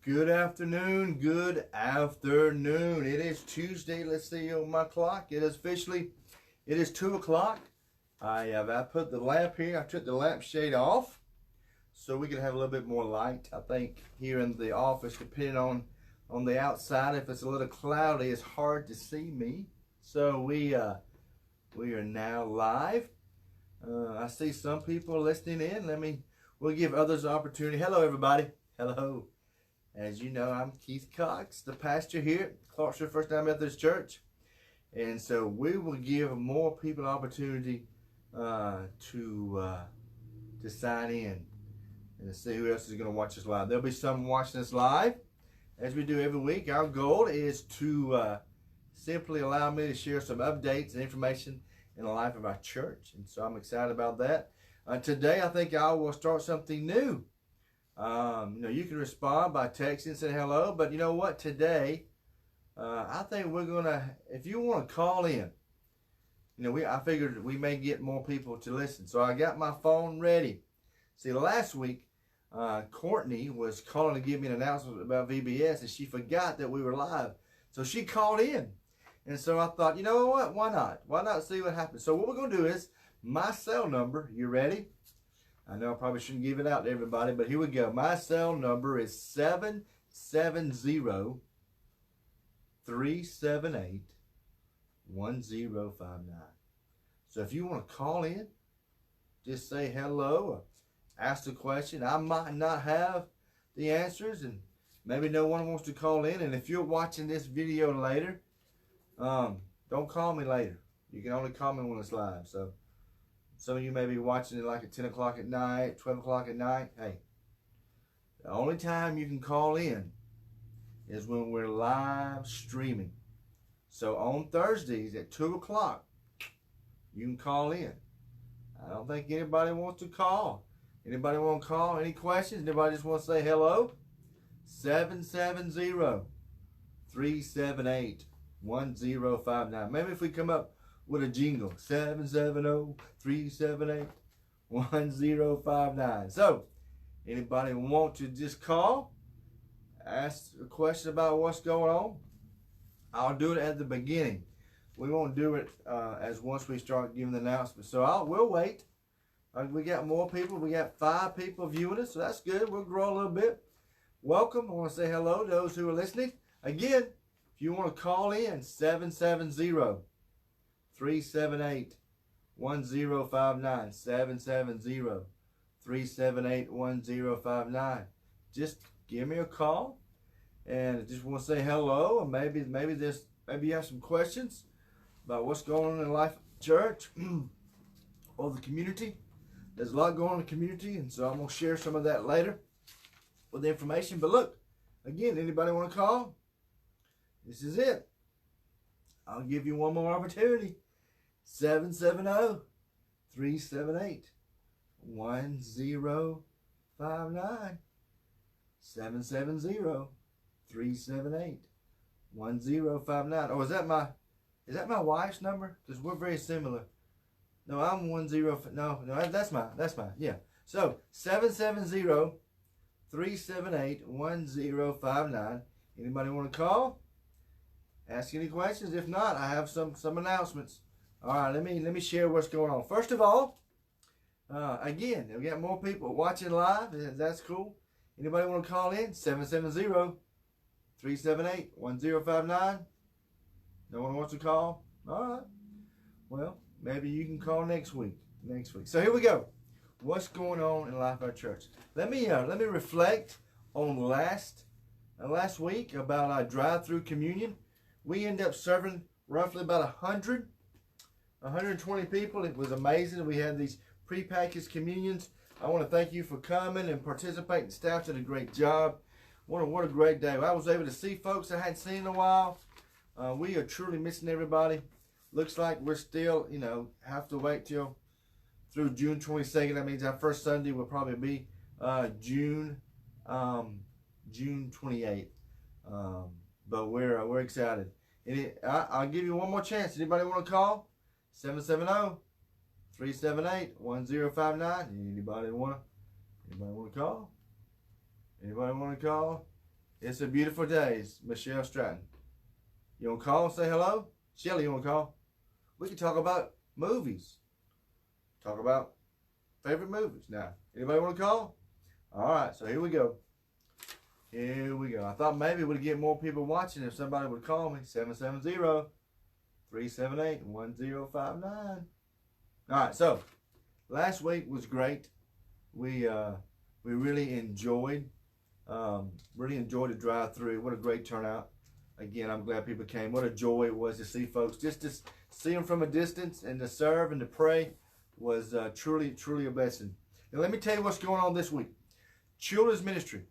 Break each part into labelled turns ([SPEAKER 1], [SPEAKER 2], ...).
[SPEAKER 1] Good afternoon. Good afternoon. It is Tuesday. Let's see on my clock. It is 2 o'clock. I put the lamp here. I took the lampshade off so we can have a little bit more light. I think here in the office, depending on the outside, if it's a little cloudy, it's hard to see me. So we are now live. I see some people listening in. We'll give others an opportunity. Hello, everybody. Hello. As you know, I'm Keith Cox, the pastor here at Clarksville First Time Methodist Church. And so we will give more people an opportunity to sign in and to see who else is going to watch us live. There'll be some watching us live, as we do every week. Our goal is to simply allow me to share some updates and information in the life of our church. And so I'm excited about that. Today, I think I will start something new. You can respond by texting and saying hello, but you know what? Today, I think we're gonna, if you want to call in, I figured we may get more people to listen. So I got my phone ready. See, last week, Courtney was calling to give me an announcement about VBS, and she forgot that we were live. So she called in. And so I thought, you know what? Why not? Why not see what happens? So what we're going to do is, my cell number, you ready? I know I probably shouldn't give it out to everybody, but here we go. My cell number is 770-378-1059. So if you want to call in, just say hello or ask a question. I might not have the answers, and maybe no one wants to call in. And if you're watching this video later, don't call me later. You can only call me when it's live. So some of you may be watching it like at 10 o'clock at night, 12 o'clock at night. Hey, the only time you can call in is when we're live streaming. So on Thursdays at 2 o'clock, you can call in. I don't think anybody wants to call. Anybody want to call? Any questions? Anybody just want to say hello? 770-378-1059. Maybe if we come up with a jingle, 770-378-1059. So, anybody want to just call, ask a question about what's going on? I'll do it at the beginning. We won't do it as once we start giving the announcement. So we'll wait. We got more people. We got 5 people viewing us, so that's good. We'll grow a little bit. Welcome. I want to say hello to those who are listening. Again, if you want to call in, 770-378-1059. 770-378-1059. Just give me a call and just want to say hello, and maybe you have some questions about what's going on in the life of the church or the community. There's a lot going on in the community, and so I'm going to share some of that later with the information. But look, again, anybody want to call? This is it. I'll give you one more opportunity. 770-378-1059. 770-378-1059. Oh, is that my wife's number? Because we're very similar. No, I'm 10. No, that's mine. Yeah. So 770-378-1059. Anybody want to call? Ask any questions. If not, I have some announcements. All right, let me share what's going on. First of all, again, we got more people watching live. That's cool. Anybody want to call in? 770-378-1059. No one wants to call? All right. Well, maybe you can call next week. So here we go. What's going on in the life of our church? Let me reflect on last week about our drive-through communion. We ended up serving roughly about 120 people. It was amazing. We had these prepackaged communions. I want to thank you for coming and participating. Staff did a great job. What a great day. I was able to see folks I hadn't seen in a while. We are truly missing everybody. Looks like we're still, have to wait through June 22nd. That means our first Sunday will probably be June 28th. But we're excited. I'll give you one more chance. Anybody want to call? 770-378-1059. Anybody want to call? Anybody want to call? It's a beautiful day. It's Michelle Stratton. You want to call and say hello? Shelly, you want to call? We can talk about movies. Talk about favorite movies. Now, anybody want to call? All right, so here we go. Here we go. I thought maybe we'd get more people watching if somebody would call me. 770-378-1059. All right, so last week was great. We really enjoyed the drive-through. What a great turnout. Again, I'm glad people came. What a joy it was to see folks. Just to see them from a distance and to serve and to pray was truly, truly a blessing. Now, let me tell you what's going on this week. Children's Ministry.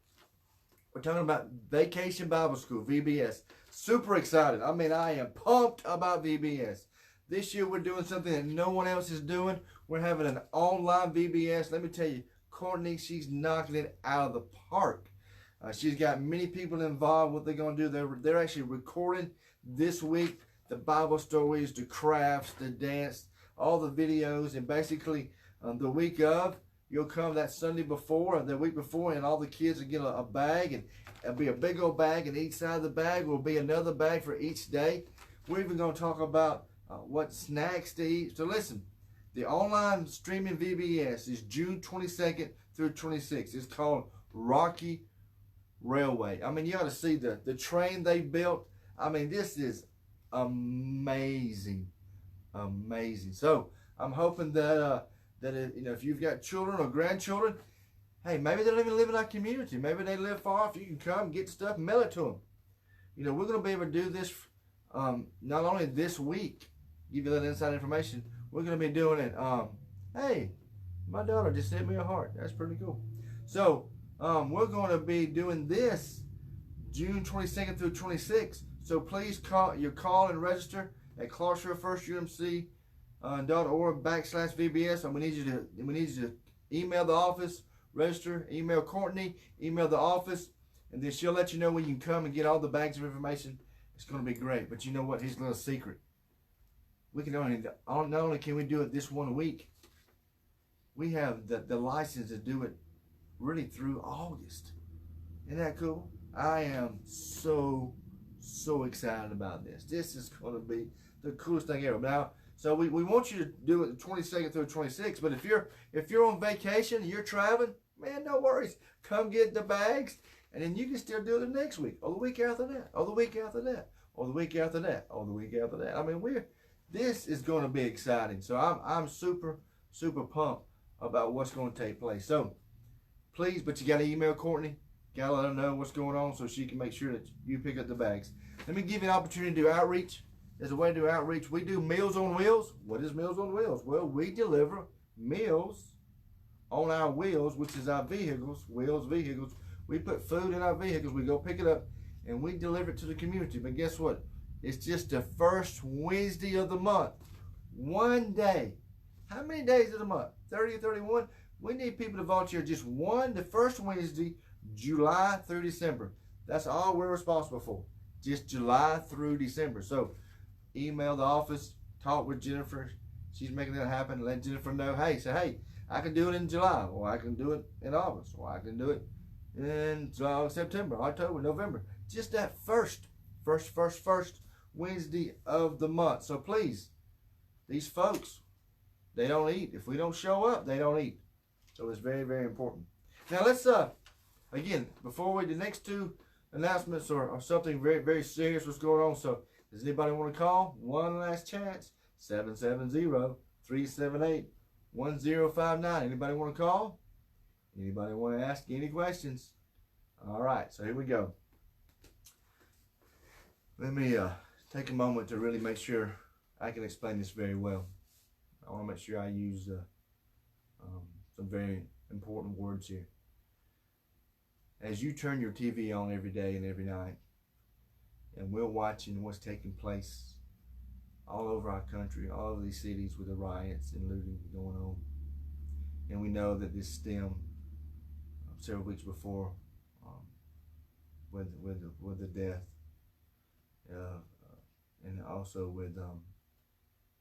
[SPEAKER 1] We're talking about Vacation Bible School, VBS. Super excited. I mean, I am pumped about VBS. This year, we're doing something that no one else is doing. We're having an online VBS. Let me tell you, Courtney, she's knocking it out of the park. She's got many people involved. What they're going to do, they're actually recording this week the Bible stories, the crafts, the dance, all the videos, and basically the week of, you'll come that Sunday before or the week before, and all the kids will get a bag, and it'll be a big old bag, and each side of the bag will be another bag for each day. We're even going to talk about what snacks to eat. So listen, the online streaming VBS is June 22nd through 26th. It's called Rocky Railway. I mean, you ought to see the train they built. I mean, this is amazing, amazing. So I'm hoping that if you've got children or grandchildren, hey, maybe they don't even live in our community. Maybe they live far off. You can come, get stuff, and mail it to them. We're going to be able to do this not only this week, give you that inside information. We're going to be doing it. Hey, my daughter just sent me a heart. That's pretty cool. So we're going to be doing this June 22nd through 26th. So please call and register at clarksvillefirstUMC.org/VBS. And we need you to email the office, register, email Courtney, email the office, and then she'll let you know when you can come and get all the bags of information. It's going to be great. But you know what? Here's a little secret. We can not only can we do it this 1 week, we have the license to do it really through August. Isn't that cool? I am so excited about this. This is going to be the coolest thing ever. Now, so we want you to do it the 22nd through 26th. But if you're on vacation and you're traveling, man, no worries. Come get the bags, and then you can still do it the next week, or the week after that, or the week after that, or the week after that, or the week after that. I mean, this is going to be exciting. So I'm super pumped about what's going to take place. So please, but you got to email Courtney. Got to let her know what's going on so she can make sure that you pick up the bags. Let me give you an opportunity to do outreach. There's a way to do outreach. We do Meals on Wheels. What is Meals on Wheels? Well, we deliver meals on our wheels, which is our vehicles, vehicles. We put food in our vehicles. We go pick it up, and we deliver it to the community. But guess what? It's just the first Wednesday of the month. 1 day. How many days of the month? 30 or 31? We need people to volunteer just the first Wednesday, July through December. That's all we're responsible for. Just July through December. So email the office, talk with Jennifer. She's making that happen. Let Jennifer know, hey, I can do it in July, or I can do it in August, or I can do it in September, October, November. Just that first Wednesday of the month. So please, these folks, they don't eat. If we don't show up, they don't eat. So it's very, very important. Now let's again, before the next two announcements are something very, very serious what's going on. So does anybody want to call? One last chance. 770-378-1059. Anybody want to call? Anybody want to ask any questions? All right, so here we go. Let me take a moment to really make sure I can explain this very well. I want to make sure I use some very important words here. As you turn your TV on every day and every night, and we're watching what's taking place all over our country, all over these cities with the riots and looting going on, and we know that this stemmed several weeks before with the death, and also with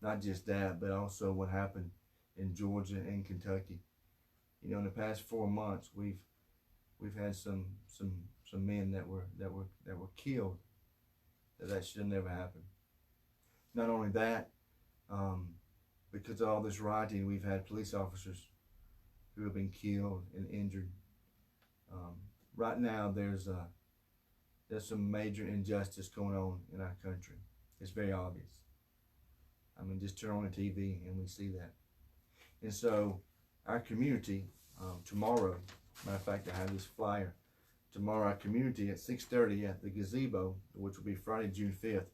[SPEAKER 1] not just that, but also what happened in Georgia and Kentucky. In the past 4 months, we've had some some men that were killed. That should have never happened. Not only that, because of all this rioting, we've had police officers who have been killed and injured. Right now, there's some major injustice going on in our country. It's very obvious. I mean, just turn on the TV and we see that. And so, our community tomorrow, matter of fact, I have this flyer. Tomorrow, our community at 6:30 at the gazebo, which will be Friday, June 5th.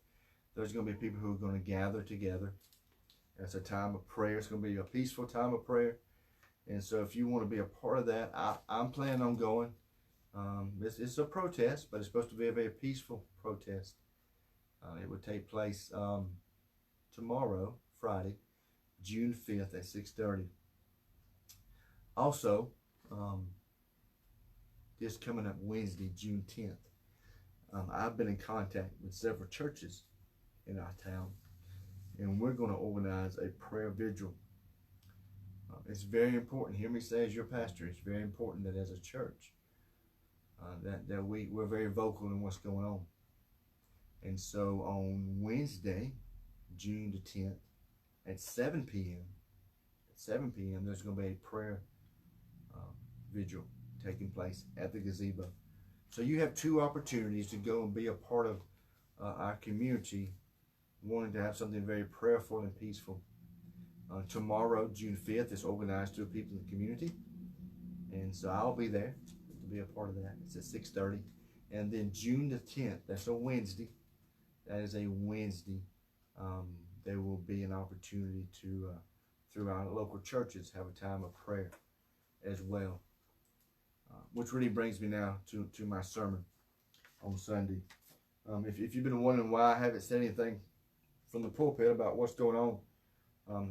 [SPEAKER 1] There's going to be people who are going to gather together. It's a time of prayer. It's going to be a peaceful time of prayer. And so if you want to be a part of that, I'm planning on going. It's a protest, but it's supposed to be a very peaceful protest. It would take place tomorrow, Friday, June 5th at 6:30. Also, this coming up Wednesday, June 10th, I've been in contact with several churches in our town, and we're going to organize a prayer vigil. It's very important. Hear me say, as your pastor, it's very important that as a church, that we're very vocal in what's going on. And so on Wednesday, June the 10th, at 7 p.m., there's going to be a prayer vigil taking place at the gazebo. So you have two opportunities to go and be a part of our community, wanting to have something very prayerful and peaceful. Tomorrow, June 5th, is organized through people in the community. And so I'll be there to be a part of that. It's at 6:30. And then June the 10th, that's a Wednesday. That is a Wednesday. There will be an opportunity to, through our local churches, have a time of prayer as well. Which really brings me now to my sermon on Sunday. If you've been wondering why I haven't said anything from the pulpit about what's going on,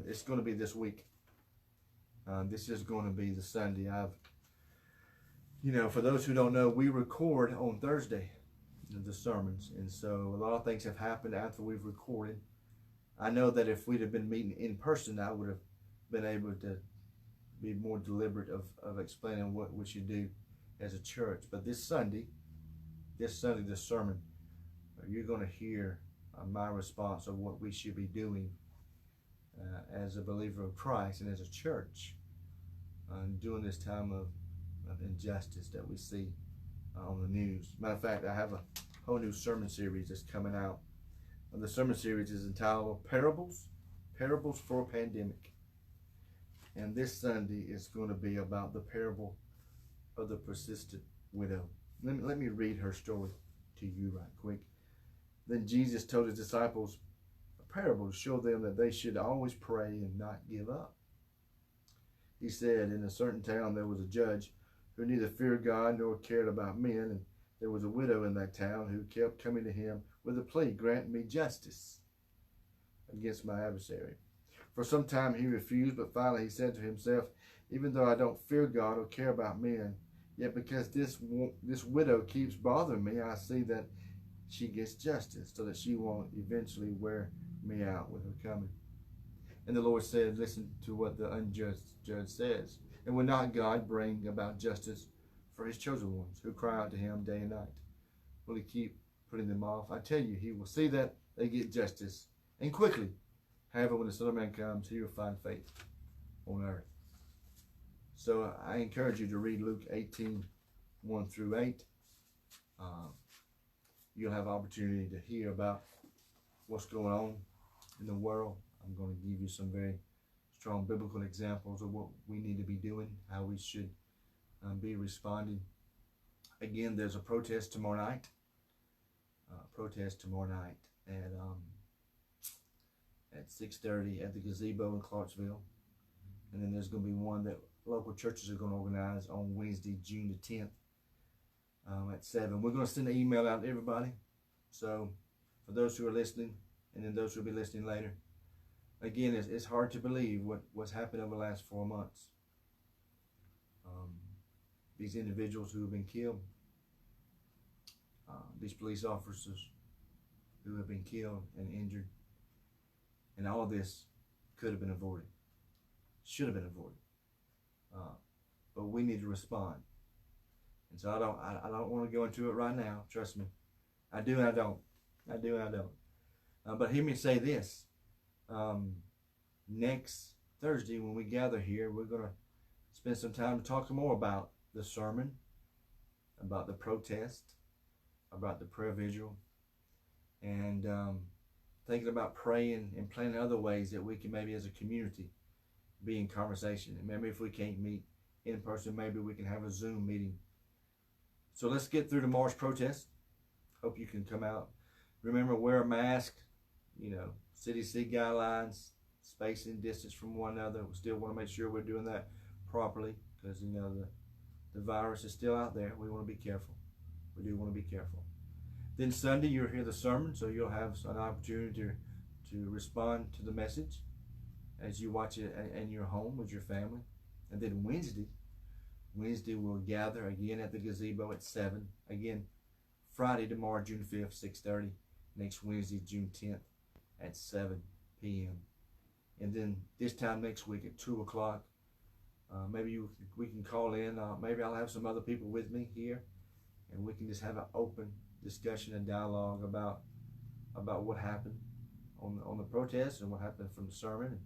[SPEAKER 1] it's going to be this week. This is going to be the Sunday. For those who don't know, we record on Thursday the sermons, and so a lot of things have happened after we've recorded. I know that if we'd have been meeting in person, I would have been able to be more deliberate of explaining what we should do as a church. But this Sunday, the sermon, you're going to hear my response of what we should be doing as a believer of Christ and as a church during this time of injustice that we see on the news. Matter of fact, I have a whole new sermon series that's coming out. The sermon series is entitled Parables for a Pandemic. And this Sunday is going to be about the parable of the persistent widow. Let me read her story to you right quick. Then Jesus told his disciples a parable to show them that they should always pray and not give up. He said, in a certain town there was a judge who neither feared God nor cared about men, and there was a widow in that town who kept coming to him with a plea, grant me justice against my adversary. For some time he refused, but finally he said to himself, even though I don't fear God or care about men, yet because this widow keeps bothering me, I see that she gets justice so that she won't eventually wear me out with her coming. And the Lord said, listen to what the unjust judge says. And will not God bring about justice for his chosen ones who cry out to him day and night? Will he keep putting them off? I tell you, he will see that they get justice, and quickly. However, when the Son of Man comes, he will find faith on earth. So I encourage you to read Luke 18, 1 through 8. You'll have opportunity to hear about what's going on in the world. I'm going to give you some very strong biblical examples of what we need to be doing, how we should be responding. Again, there's a protest tomorrow night. At 6:30 at the gazebo in Clarksville. And then there's going to be one that local churches are going to organize on Wednesday, June the 10th at 7. We're going to send an email out to everybody. So for those who are listening, and then those who will be listening later, again, it's hard to believe what's happened over the last 4 months. These individuals who have been killed, these police officers who have been killed and injured, and all of this could have been avoided, should have been avoided. But we need to respond. And so I don't want to go into it right now. Trust me. I do and I don't. I do and I don't. But hear me say this. Next Thursday when we gather here, we're going to spend some time to talk more about the sermon, about the protest, about the prayer vigil, and thinking about praying and planning other ways that we can maybe as a community be in conversation. And maybe if we can't meet in person, maybe we can have a Zoom meeting. So let's get through tomorrow's protest. Hope you can come out. Remember, wear a mask, CDC guidelines, spacing, distance from one another. We still want to make sure we're doing that properly because, the virus is still out there. We want to be careful. We do want to be careful. Then Sunday, you'll hear the sermon, so you'll have an opportunity to respond to the message as you watch it in your home with your family. And then Wednesday we'll gather again at the gazebo at 7. Again, Friday, tomorrow, June 5th, 6:30. Next Wednesday, June 10th at 7 p.m. And then this time next week at 2 o'clock, we can call in. Maybe I'll have some other people with me here, and we can just have an open discussion and dialogue about what happened on the protest and what happened from the sermon and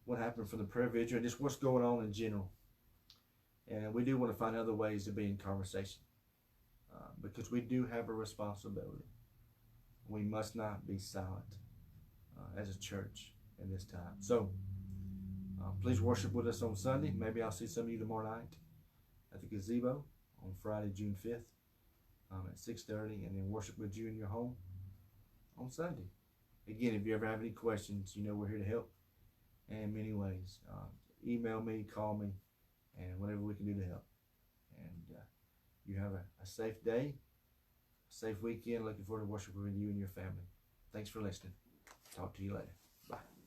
[SPEAKER 1] what happened from the prayer vigil and just what's going on in general. And we do want to find other ways to be in conversation because we do have a responsibility. We must not be silent as a church in this time. So please worship with us on Sunday. Maybe I'll see some of you tomorrow night at the gazebo on Friday, June 5th at 6:30, and then worship with you in your home on Sunday. Again, if you ever have any questions, we're here to help in many ways. Email me, call me, and whatever we can do to help. And you have a safe day, a safe weekend. Looking forward to worshiping with you and your family. Thanks for listening. Talk to you later. Bye.